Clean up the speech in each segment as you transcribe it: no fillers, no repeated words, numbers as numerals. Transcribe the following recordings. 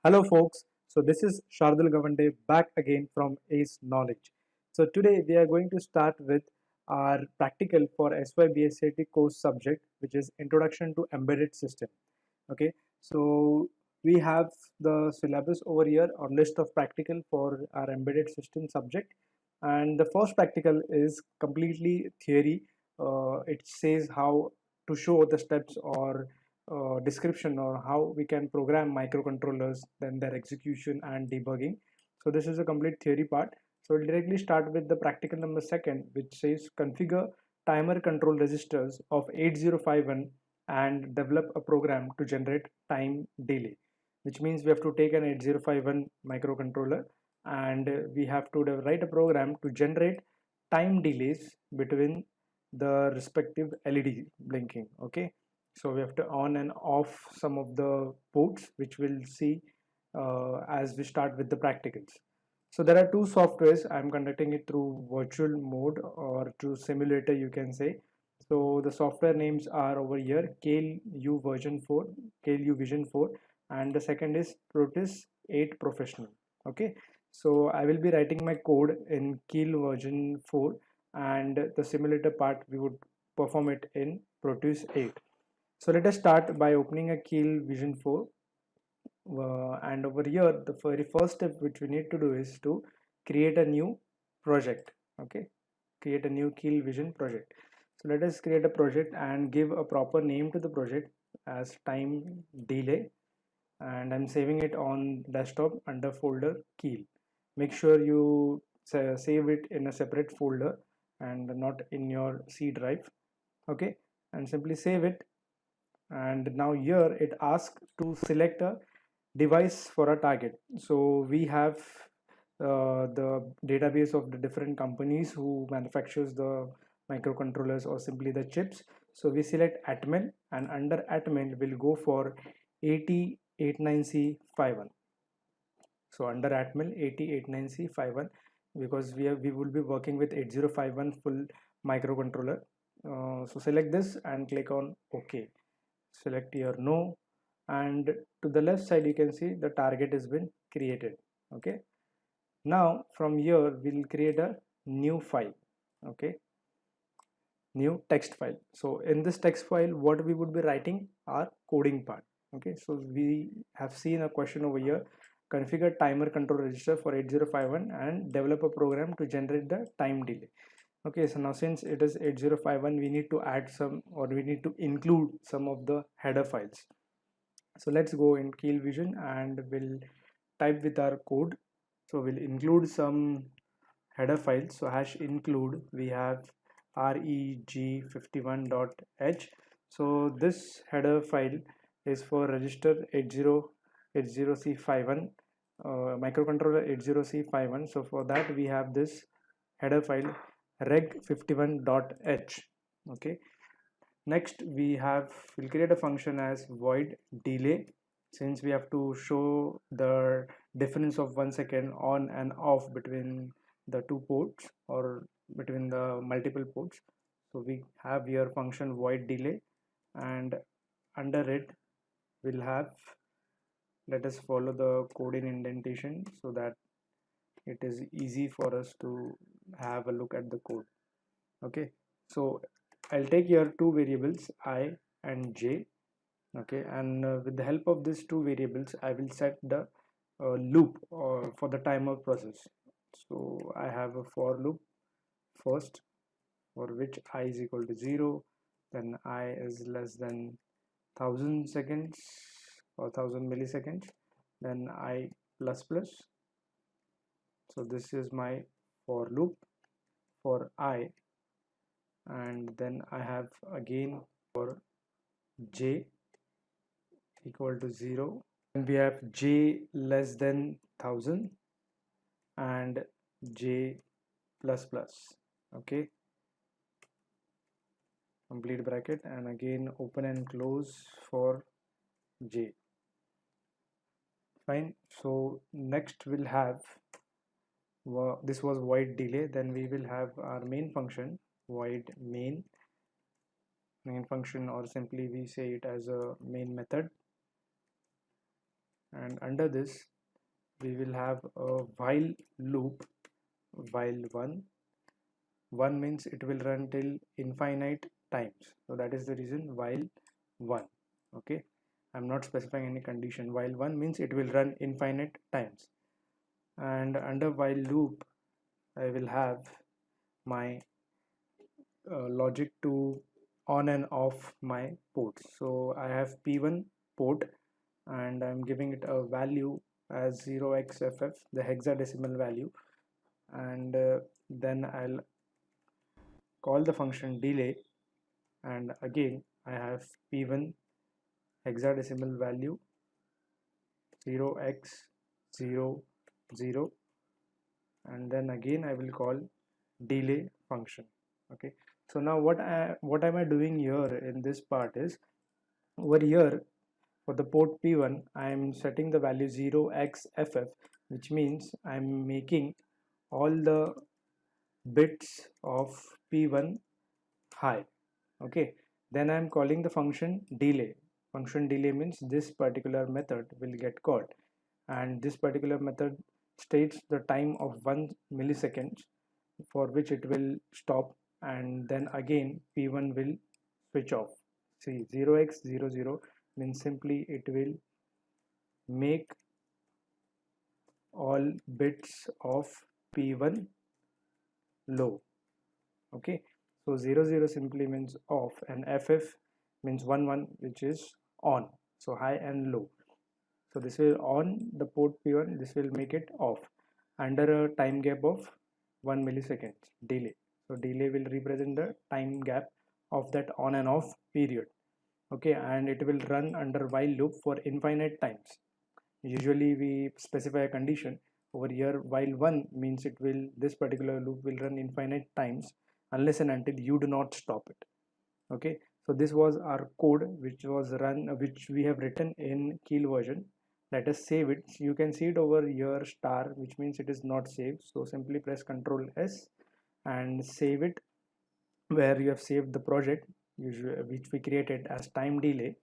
Hello, folks. So, this is Shardul Gavande back again from ACE Knowledge. So, today we are going to start with our practical for SYBSAT course subject, which is Introduction to Embedded System. Okay, so we have the syllabus over here or list of practical for our embedded system subject, and the first practical is completely theory. It says how to show the steps or description or how we can program microcontrollers, then their execution and debugging. So this is a complete theory part. So we'll directly start with the practical number second, which says configure timer control registers of 8051 and develop a program to generate time delay, which means we have to take an 8051 microcontroller and we have to write a program to generate time delays between the respective LED blinking. Okay, so we have to on and off some of the ports, which we'll see as we start with the practicals. So there are two softwares. I'm conducting it through virtual mode or through simulator, you can say. So the software names are over here: KLU version 4, KLU Vision 4, and the second is Protus 8 Professional. Okay, so I will be writing my code in KEL version 4, and the simulator part we would perform it in Protus 8. So let us start by opening a KEL Vision 4, and over here the very first step which we need to do is to create a new project. Okay, create a new KEL Vision project. So let us create a project and give a proper name to the project as time delay, and I'm saving it on desktop under folder KEL. Make sure you save it in a separate folder and not in your C drive. Okay, and simply save it. And now here it asks to select a device for a target. So we have the database of the different companies who manufactures the microcontrollers or simply the chips. So we select Atmel, and under Atmel we'll go for 8089C51. So under Atmel 8089C51, because we will be working with 8051 full microcontroller. So select this and click on OK. Select your no, and to the left side you can see the target has been created. Okay, now from here we'll create a new file. Okay, new text file. So in this text file what we would be writing our coding part. Okay, so we have seen a question over here: configure timer control register for 8051 and develop a program to generate the time delay. Okay, so now since it is 8051, we need to add some, or we need to include some of the header files. So let's go in KEL Vision and we'll type with our code. So we'll include some header files. So hash include, we have reg51.h. So this header file is for register 80C51, microcontroller 80C51. So for that we have this header file reg51.h. Okay, next we'll create a function as void delay, since we have to show the difference of 1 second on and off between the two ports or between the multiple ports. So we have here function void delay, and under it we'll have, let us follow the code in indentation so that it is easy for us to have a look at the code. Okay, so I'll take here two variables I and j. Okay, and with the help of these two variables I will set the loop for the timer process. So I have a for loop first, for which I is equal to 0, then I is less than 1000 seconds or 1000 milliseconds, then I plus plus. So this is my for loop for I, and then I have again for j equal to 0, and we have j less than 1000 and j plus plus. Okay, complete bracket, and again open and close for j. Fine. So next we'll have, this was void delay, then we will have our main function void main function, or simply we say it as a main method. and under this we will have a while loop. While 1 means it will run till infinite times, so that is the reason while 1. Okay, I'm not specifying any condition. While 1 means it will run infinite times, and under while loop I will have my logic to on and off my ports. So I have P1 port and I'm giving it a value as 0xFF, the hexadecimal value, and then I'll call the function delay, and again I have P1 hexadecimal value 0x00, and then again I will call delay function. Okay, so now what am I doing here in this part is, over here for the port P1 I am setting the value 0xFF, which means I'm making all the bits of P1 high. Okay, then I'm calling the function delay. Function delay means this particular method will get called, and this particular method states the time of 1 millisecond for which it will stop, and then again P1 will switch off. See, 0x00 means simply it will make all bits of P1 low. Okay, so 00 simply means off, and FF means 11, which is on, so high and low. So this will on the port P1, this will make it off under a time gap of 1 millisecond delay. So delay will represent the time gap of that on and off period. Okay, and it will run under while loop for infinite times. Usually we specify a condition. Over here while 1 means it will, this particular loop will run infinite times unless and until you do not stop it. Okay, so this was our code which we have written in Keil version. Let us save it. You can see it over here star, which means it is not saved, so simply press Ctrl S and save it where you have saved the project, which we created as time delay,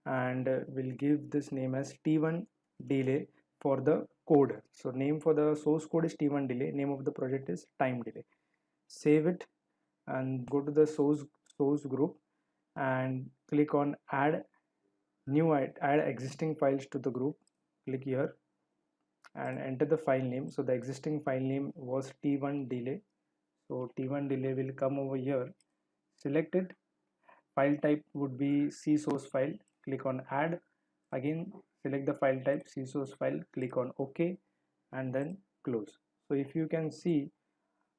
and we'll give this name as T1 delay for the code. So name for the source code is T1 delay, name of the project is time delay. Save it and go to the source group and click on add existing files to the group. Click here and enter the file name. So the existing file name was T1 delay, so T1 delay will come over here. Select it. File type would be C source file. Click on add. Again select the file type C source file. Click on OK and then close. So if you can see,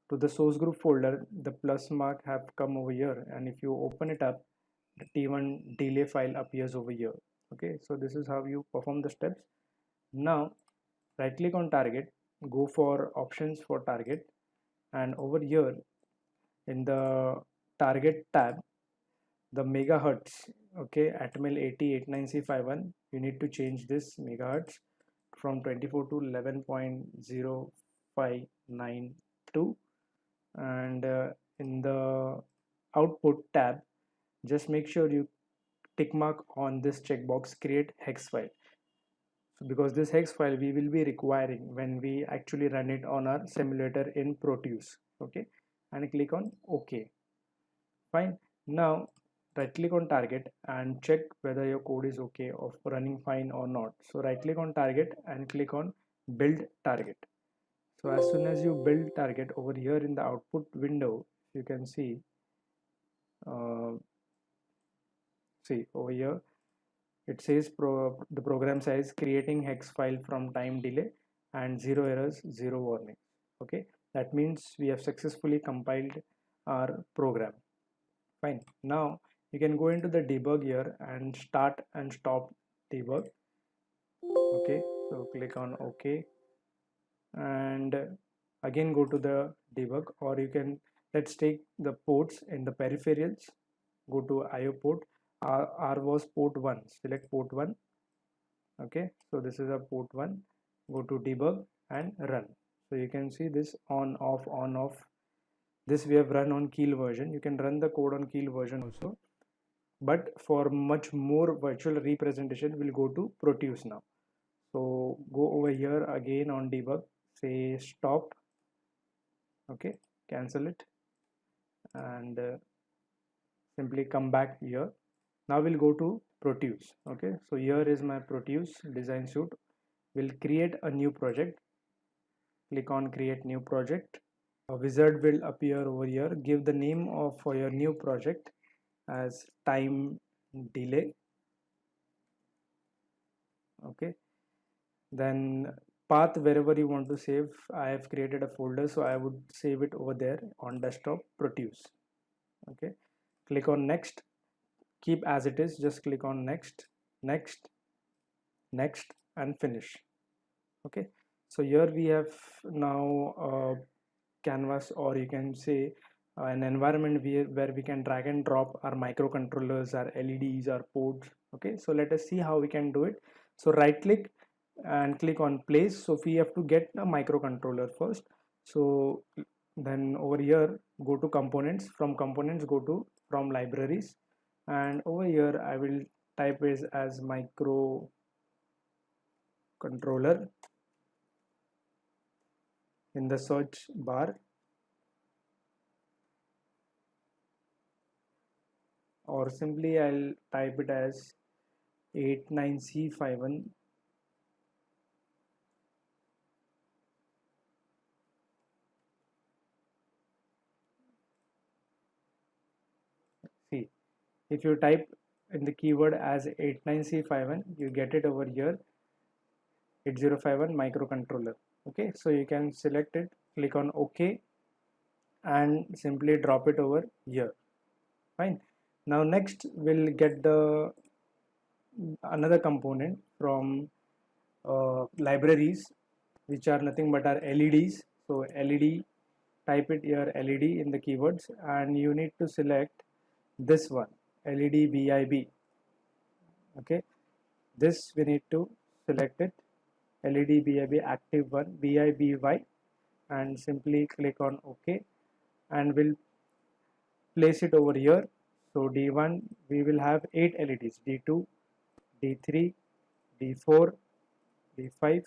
to the source group folder the plus mark have come over here, and if you open it up, the T1 delay file appears over here. Okay, so this is how you perform the steps. Now right click on target, go for options for target, and over here in the target tab, the megahertz, okay, Atmel 8089C51, you need to change this megahertz from 24 to 11.0592, and in the output tab just make sure you tick mark on this checkbox create hex file. So because this hex file we will be requiring when we actually run it on our simulator in Proteus. Okay, and click on OK. Fine. Now right click on target and check whether your code is okay of running fine or not. So right click on target and click on build target. So as soon as you build target, over here in the output window you can see over here it says the program size creating hex file from time delay and 0 errors 0 warning. Okay, that means we have successfully compiled our program. Fine. Now you can go into the debug here and start and stop debug. Okay, so click on OK and again go to the debug, or you can, let's take the ports in the peripherals. Go to IO port. R was port 1, select port 1. Okay, so this is a port 1. Go to debug and run. So you can see this on off. This we have run on Keil version. You can run the code on Keil version also, but for much more virtual representation we'll go to Proteus now. So go over here again on debug, say stop, okay, cancel it, and simply come back here. Now we'll go to Proteus. Okay, so here is my Proteus design suite. We'll create a new project. Click on create new project. A wizard will appear over here. Give the name of for your new project as time delay. Okay, then path wherever you want to save. I have created a folder, so I would save it over there on desktop Proteus. Okay, click on next. Keep as it is. Just click on next, next, next, and finish. Okay, so here we have now canvas, or you can say an environment where we can drag and drop our microcontrollers, our LEDs, our ports. Okay, so let us see how we can do it. So right click and click on place. So we have to get a microcontroller first. So then over here go to components. From components go to from libraries, and over here I will type is as microcontroller in the search bar, or simply I'll type it as 89C51. See, if you type in the keyword as 89C51, you get it over here, 8051 microcontroller. Okay, so you can select it, click on OK, and simply drop it over here. Fine. Now next we'll get the another component from libraries, which are nothing but our LEDs. So LED, type it here LED in the keywords, and you need to select this one, LED BIB. Okay, this we need to select it, LED BIB active one, BIBY, and simply click on OK, and we'll place it over here. So D1 we will have 8 LEDs, D2, D3, D4, D5,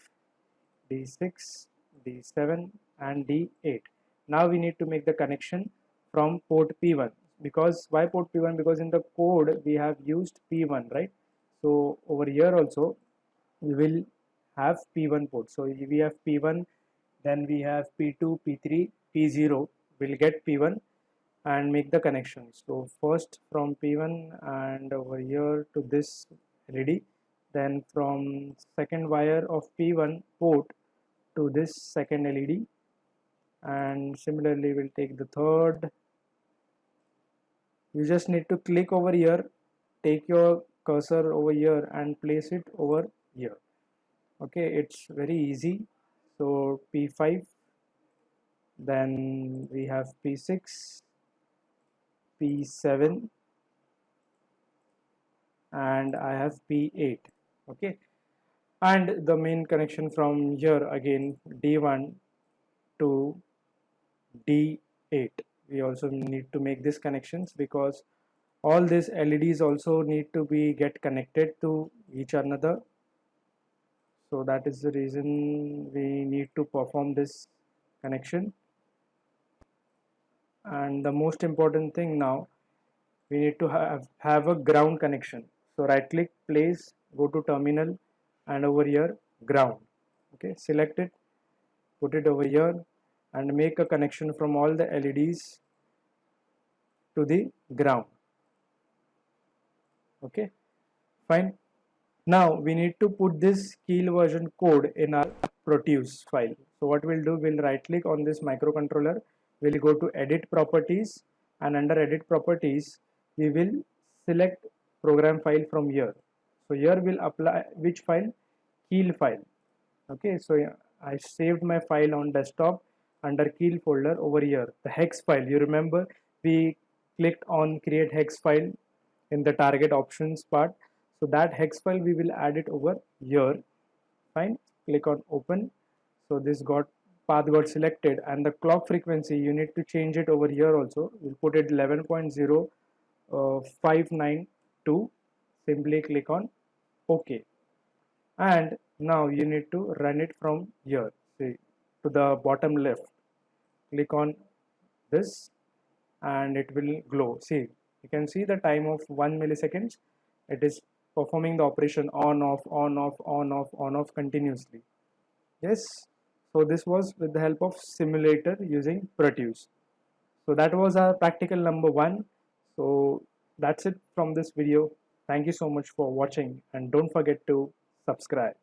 D6, D7, and D8. Now we need to make the connection from port P1. Because why port P1? Because in the code we have used P1, right? So over here also we will have P1 port. So we have P1, then we have P2, P3, P0. We'll get P1 and make the connection. So first from P1 and over here to this LED, then from second wire of P1 port to this second LED, and similarly we'll take the third. You just need to click over here, take your cursor over here and place it over here. Okay, it's very easy. So P5, then we have P6, P7, and I have P8. Okay, and the main connection from here again, D1 to D8. We also need to make these connections because all these LEDs also need to be get connected to each another. So that is the reason we need to perform this connection. And the most important thing now, we need to have a ground connection. So right click, place, go to terminal, and over here ground. Okay, select it, put it over here, and make a connection from all the LEDs to the ground. Okay, fine. Now we need to put this Keil version code in our Proteus file. So what we'll do, we'll right click on this microcontroller, we'll go to edit properties, and under edit properties we will select program file from here. So here we'll apply which file? Keil file. Okay, so I saved my file on desktop under Keil folder over here, the hex file. You remember we clicked on create hex file in the target options part. So that hex file we will add it over here. Fine, click on open. So this path got selected, and the clock frequency you need to change it over here also. We'll put it 11.0592. Simply click on OK. and now you need to run it from here. See, to the bottom left, click on this and it will glow. See, you can see the time of 1 milliseconds. It is performing the operation on off on off on off on off continuously. Yes, so this was with the help of simulator using Proteus. So that was our practical number 1. So that's it from this video. Thank you so much for watching and don't forget to subscribe.